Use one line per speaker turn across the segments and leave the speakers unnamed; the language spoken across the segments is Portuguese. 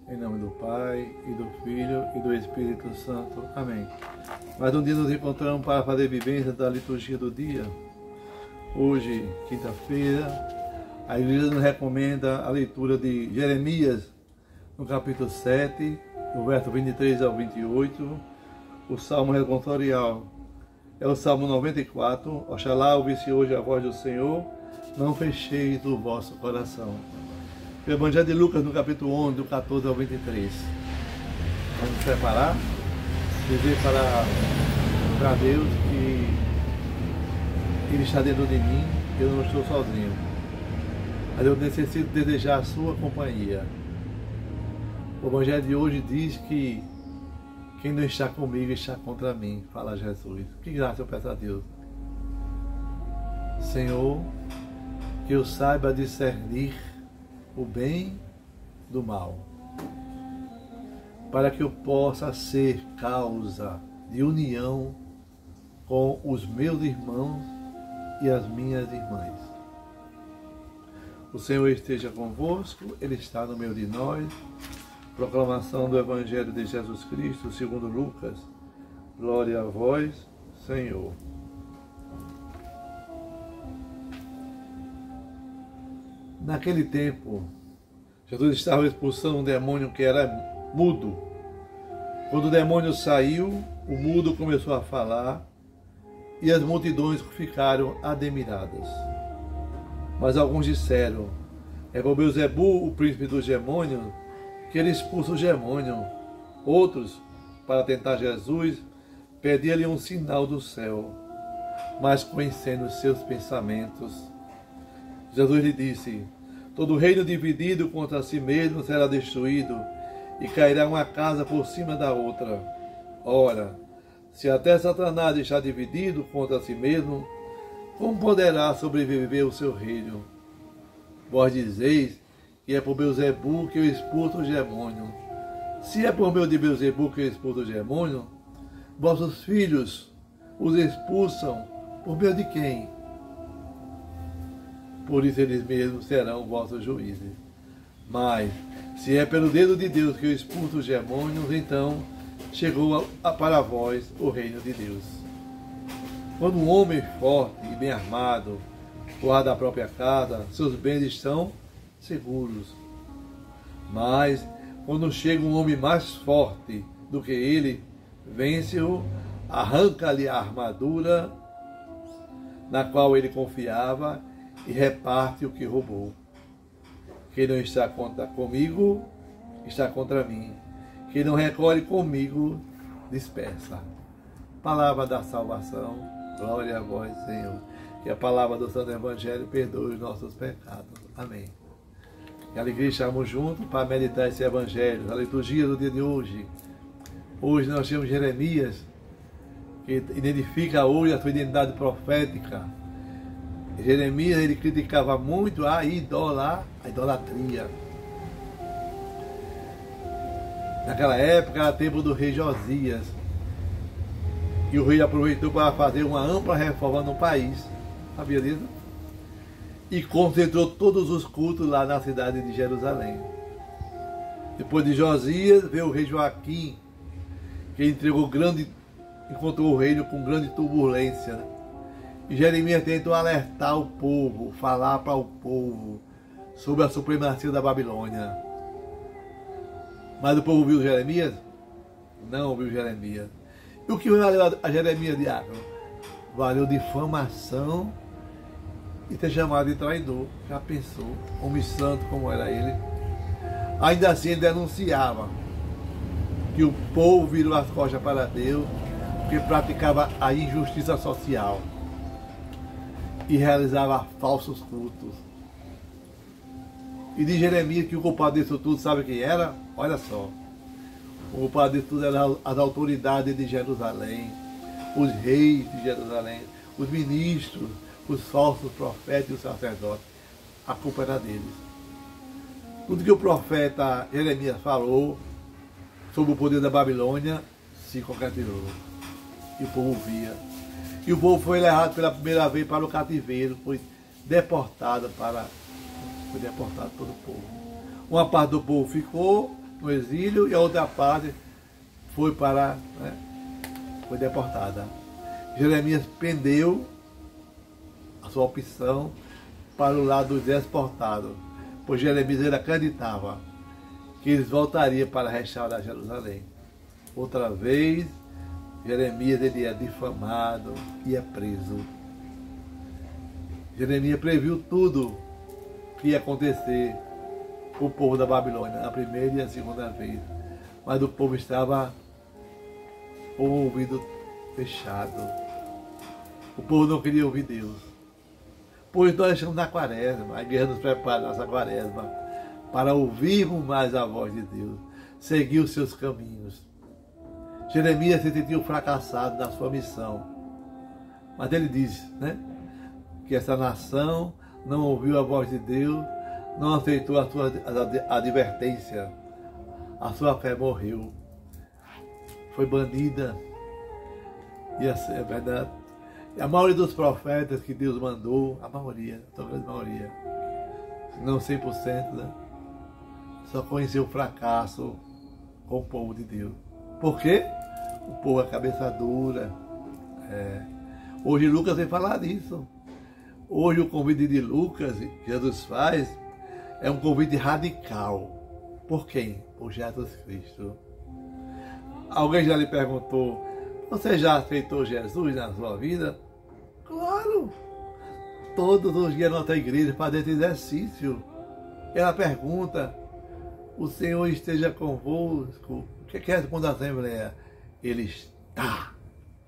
Em nome do Pai, e do Filho, e do Espírito Santo. Amém. Mais um dia nos encontramos para fazer vivência da liturgia do dia. Hoje, quinta-feira, a Igreja nos recomenda a leitura de Jeremias, no capítulo 7, do verso 23 ao 28. O Salmo responsorial é o Salmo 94. Oxalá ouvisse hoje a voz do Senhor, não fecheis o vosso coração. O Evangelho de Lucas, no capítulo 11, do 14 ao 23. Vamos nos preparar, dizer para Deus que Ele está dentro de mim, eu não estou sozinho. Mas eu necessito desejar a sua companhia. O Evangelho de hoje diz que quem não está comigo está contra mim, fala Jesus. Que graça eu peço a Deus. Senhor, que eu saiba discernir o bem do mal, para que eu possa ser causa de união com os meus irmãos e as minhas irmãs. O Senhor esteja convosco, Ele está no meio de nós. Proclamação do Evangelho de Jesus Cristo, segundo Lucas. Glória a vós, Senhor. Naquele tempo, Jesus estava expulsando um demônio que era mudo. Quando o demônio saiu, o mudo começou a falar e as multidões ficaram admiradas. Mas alguns disseram: é por Beelzebul, o príncipe dos demônios, que ele expulsa o demônio. Outros, para tentar Jesus, pediam-lhe um sinal do céu, mas conhecendo os seus pensamentos, Jesus lhe disse: todo reino dividido contra si mesmo será destruído, e cairá uma casa por cima da outra. Ora, se até Satanás está dividido contra si mesmo, como poderá sobreviver o seu reino? Vós dizeis que é por Beelzebul que eu expulso o demônio. Se é por meio de Beelzebul que eu expulso o demônio, vossos filhos os expulsam por meio de quem? Por isso eles mesmos serão vossos juízes. Mas, se é pelo dedo de Deus que eu expulso os demônios, então chegou para vós o reino de Deus. Quando um homem forte e bem armado guarda a própria casa, seus bens estão seguros. Mas, quando chega um homem mais forte do que ele, vence-o, arranca-lhe a armadura na qual ele confiava e reparte o que roubou. Quem não está comigo, está contra mim. Quem não recolhe comigo, dispersa. Palavra da salvação, glória a vós, Senhor. Que a palavra do Santo Evangelho perdoe os nossos pecados. Amém. Que alegria estarmos juntos para meditar esse Evangelho, a liturgia do dia de hoje. Hoje nós temos Jeremias, que identifica hoje a sua identidade profética. Jeremias, ele criticava muito a idolatria. Naquela época era tempo do rei Josias. E o rei aproveitou para fazer uma ampla reforma no país. Sabia disso? E concentrou todos os cultos lá na cidade de Jerusalém. Depois de Josias, veio o rei Joaquim, que encontrou o reino com grande turbulência, né? E Jeremias tentou alertar o povo, falar para o povo sobre a supremacia da Babilônia. Mas o povo viu Jeremias? Não viu Jeremias. E o que valeu a Jeremias, diácono? Valeu difamação e ter chamado de traidor. Já pensou? Homem santo como era ele. Ainda assim ele denunciava que o povo virou as costas para Deus, porque praticava a injustiça social e realizava falsos cultos. E de Jeremias que o culpado disso tudo, sabe quem era? Olha só. O culpado disso tudo eram as autoridades de Jerusalém, os reis de Jerusalém, os ministros, os falsos profetas e os sacerdotes. A culpa era deles. Tudo que o profeta Jeremias falou sobre o poder da Babilônia se concretizou. E o povo via. E o povo foi levado pela primeira vez para o cativeiro, foi deportado todo o povo. Uma parte do povo ficou, no exílio e a outra parte foi para, né, foi deportada. Jeremias pendeu a sua opção para o lado dos deportados, pois Jeremias ele acreditava que eles voltariam para restaurar Jerusalém. Outra vez, Jeremias ele é difamado e é preso. Jeremias previu tudo que ia acontecer com o povo da Babilônia, na primeira e a segunda vez. Mas o povo estava com o ouvido fechado. O povo não queria ouvir Deus. Pois nós estamos na quaresma, a igreja nos prepara nessa quaresma para ouvirmos mais a voz de Deus, seguir os seus caminhos. Jeremias se sentiu fracassado na sua missão. Mas ele diz, né, que essa nação não ouviu a voz de Deus, não aceitou a sua advertência, a sua fé morreu, foi banida. E essa é verdade. E a maioria dos profetas que Deus mandou, a maioria, talvez a maioria, não 100%, né, só conheceu o fracasso com o povo de Deus. Por quê? O povo é cabeça dura. Hoje Lucas vem falar disso. Hoje o convite de Lucas, que Jesus faz, é um convite radical. Por quem? Por Jesus Cristo. Alguém já lhe perguntou, você já aceitou Jesus na sua vida? Claro! Todos os dias na nossa igreja faz esse exercício. Ela pergunta, o Senhor esteja convosco. O que responde a Assembleia? Ele está,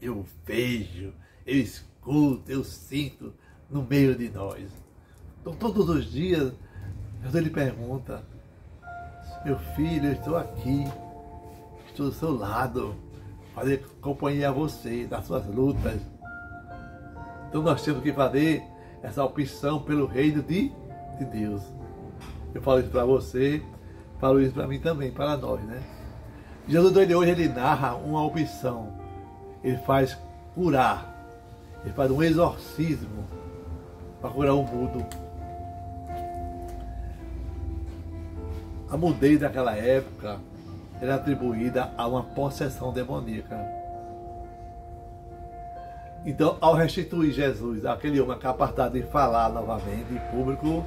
eu vejo, eu escuto, eu sinto no meio de nós. Então todos os dias, Jesus lhe pergunta, meu filho, eu estou aqui, estou do seu lado, fazer companhia a você, nas suas lutas. Então nós temos que fazer essa opção pelo reino de Deus. Eu falo isso para você, falo isso para mim também, para nós, né? Jesus hoje ele narra uma opção. Ele faz curar. Ele faz um exorcismo para curar o mudo. A mudez daquela época era atribuída a uma possessão demoníaca. Então, ao restituir Jesus àquele homem a capacidade de falar novamente em público,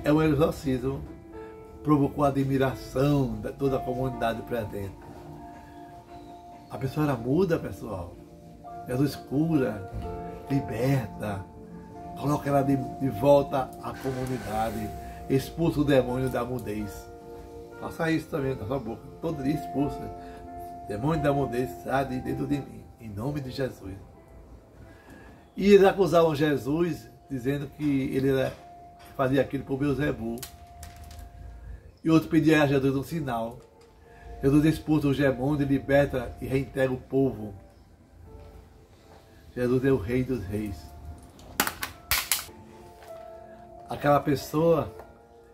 é um exorcismo. Provocou a admiração de toda a comunidade presente. A pessoa era muda, pessoal. Jesus cura, liberta, coloca ela de volta à comunidade, expulsa o demônio da mudez. Faça isso também na sua boca. Todo dia expulsa. Demônio da mudez, sai de dentro de mim, em nome de Jesus. E eles acusavam Jesus, dizendo que ele fazia aquilo por Beelzebul. E outro pedia a Jesus um sinal. Jesus expulsa os demônios, liberta e reintegra o povo. Jesus é o Rei dos Reis. Aquela pessoa,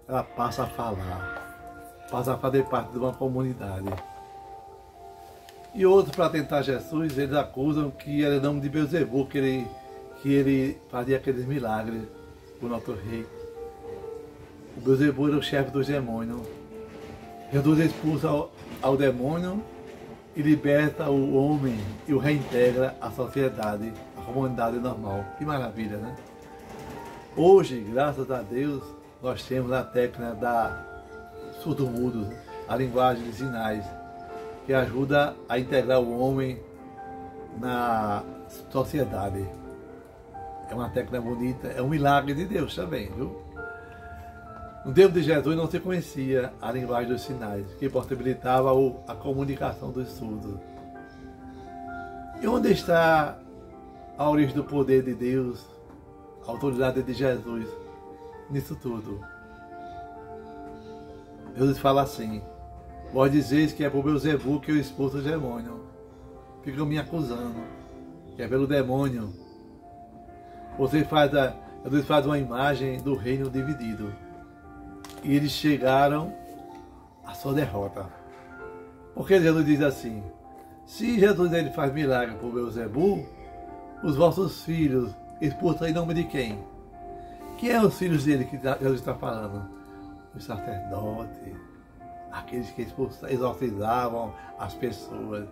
ela passa a falar, passa a fazer parte de uma comunidade. E outros, para tentar Jesus, eles acusam que era o nome de Beelzebul, que ele fazia aqueles milagres por nosso rei. O Beelzebul era o chefe dos demônios. Jesus expulsa ao demônio e liberta o homem e o reintegra à sociedade, à comunidade normal. Que maravilha, né? Hoje, graças a Deus, nós temos a técnica da surdo-mudos, a linguagem de sinais, que ajuda a integrar o homem na sociedade. É uma técnica bonita, é um milagre de Deus também, viu? No tempo de Jesus não se conhecia a linguagem dos sinais, que possibilitava a comunicação dos surdos. E onde está a origem do poder de Deus, a autoridade de Jesus nisso tudo? Jesus fala assim, vós dizeis que é por Beelzebul que eu expulso o demônio. Ficam me acusando, que é pelo demônio. Jesus faz uma imagem do reino dividido. E eles chegaram à sua derrota. Porque Jesus diz assim, se Jesus ele faz milagre por Beelzebul, os vossos filhos expulsam em nome de quem? Quem é os filhos dele que Jesus está falando? Os sacerdotes, a aqueles que exorcizavam as pessoas.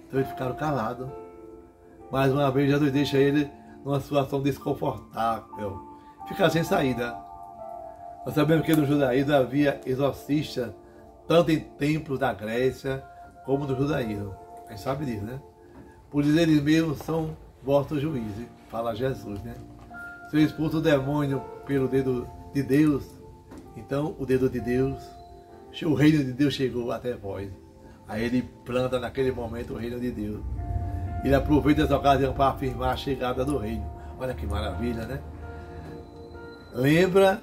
Então eles ficaram calados. Mais uma vez Jesus deixa ele numa situação desconfortável, ficar sem saída. Nós sabemos que no judaísmo havia exorcistas, tanto em templos da Grécia como no judaísmo. A gente sabe disso, né? Por isso eles mesmos são vossos juízes, fala Jesus, né? Se eu expulso o demônio pelo dedo de Deus, então o dedo de Deus, o reino de Deus chegou até vós. Aí ele planta naquele momento o reino de Deus. Ele aproveita essa ocasião para afirmar a chegada do reino. Olha que maravilha, né? Lembra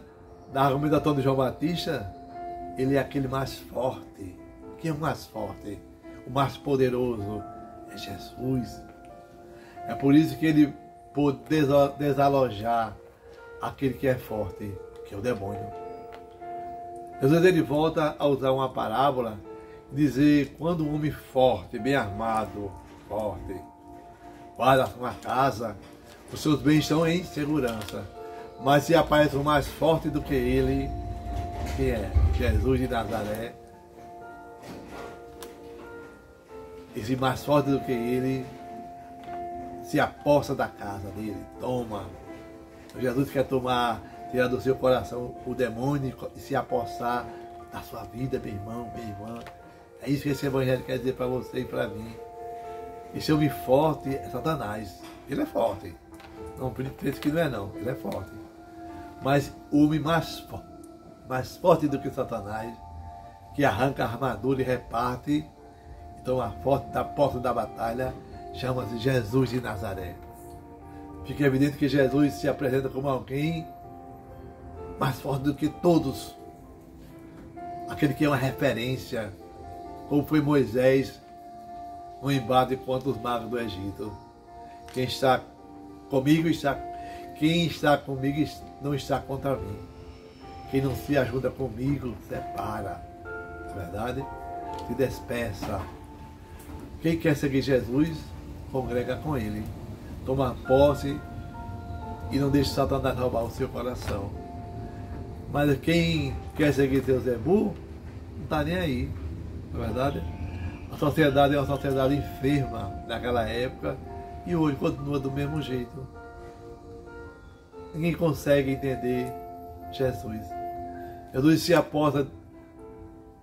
da argumentação de João Batista? Ele é aquele mais forte. Quem é o mais forte? O mais poderoso é Jesus. É por isso que ele pôde desalojar aquele que é forte, que é o demônio. Jesus ele volta a usar uma parábola, dizer quando um homem forte, bem armado, forte, guarda uma casa, os seus bens estão em segurança. Mas se aparece um mais forte do que ele, que é Jesus de Nazaré, esse mais forte do que ele se aposta da casa dele, toma. Jesus quer tirar do seu coração o demônio e se apossar da sua vida, meu irmão, minha irmã. É isso que esse evangelho quer dizer para você e para mim. Esse homem forte é Satanás. Ele é forte. Não pense que não é não, ele é forte. Mas o homem mais forte do que Satanás, que arranca a armadura e reparte, então a porta da batalha, chama-se Jesus de Nazaré. Fica evidente que Jesus se apresenta como alguém mais forte do que todos. Aquele que é uma referência, como foi Moisés no embate contra os magos do Egito. Quem está comigo não está contra mim. Quem não se ajuda comigo, separa. Não é verdade? Se despeça. Quem quer seguir Jesus, congrega com ele. Toma posse e não deixe Satanás roubar o seu coração. Mas quem quer seguir seu Zebu, não está nem aí. Não é verdade? A sociedade é uma sociedade enferma naquela época e hoje continua do mesmo jeito. Ninguém consegue entender Jesus. Jesus se aposta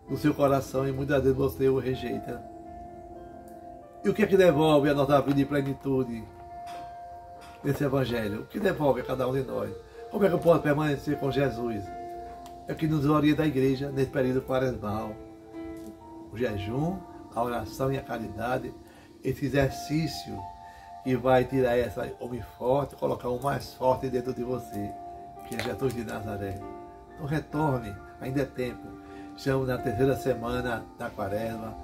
no seu coração e muitas vezes você o rejeita. E o que é que devolve a nossa vida em plenitude nesse Evangelho? O que devolve a cada um de nós? Como é que eu posso permanecer com Jesus? É o que nos orienta a igreja nesse período quaresmal. O jejum, a oração e a caridade, esse exercício que vai tirar essa homem forte, colocar um mais forte dentro de você, que é Jesus de Nazaré. Então retorne, ainda é tempo. Estamos na terceira semana da quaresma.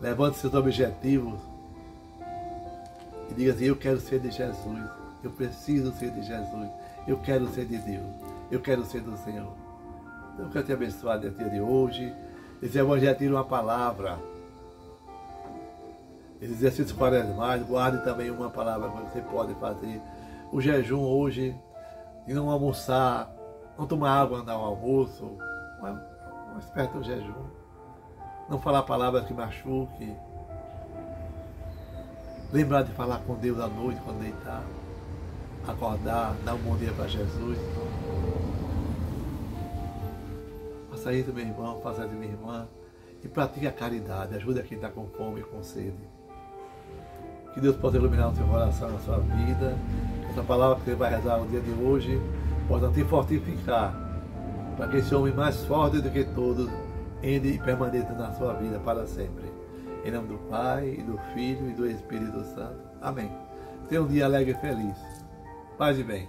Levante seus objetivos e diga assim: eu quero ser de Jesus, eu preciso ser de Jesus, eu quero ser de Deus, eu quero ser do Senhor. Então eu quero te abençoar no dia de hoje. Esse evangelho tira uma palavra. Esses exercícios quaresmais, guarde também uma palavra que você pode fazer. O jejum hoje, de não almoçar, não tomar água no almoço, mas perto do jejum. Não falar palavras que machuquem. Lembrar de falar com Deus à noite, quando deitar. Acordar, dar um bom dia para Jesus. Faça isso, meu irmão, faça isso, minha irmã. E pratique a caridade. Ajude quem está com fome e com sede. Que Deus possa iluminar o seu coração, a sua vida. Que essa palavra que você vai rezar no dia de hoje possa te fortificar. Para que esse homem mais forte do que todos entre e permaneça na sua vida para sempre. Em nome do Pai, e do Filho e do Espírito Santo. Amém. Tenha um dia alegre e feliz. Paz e bem.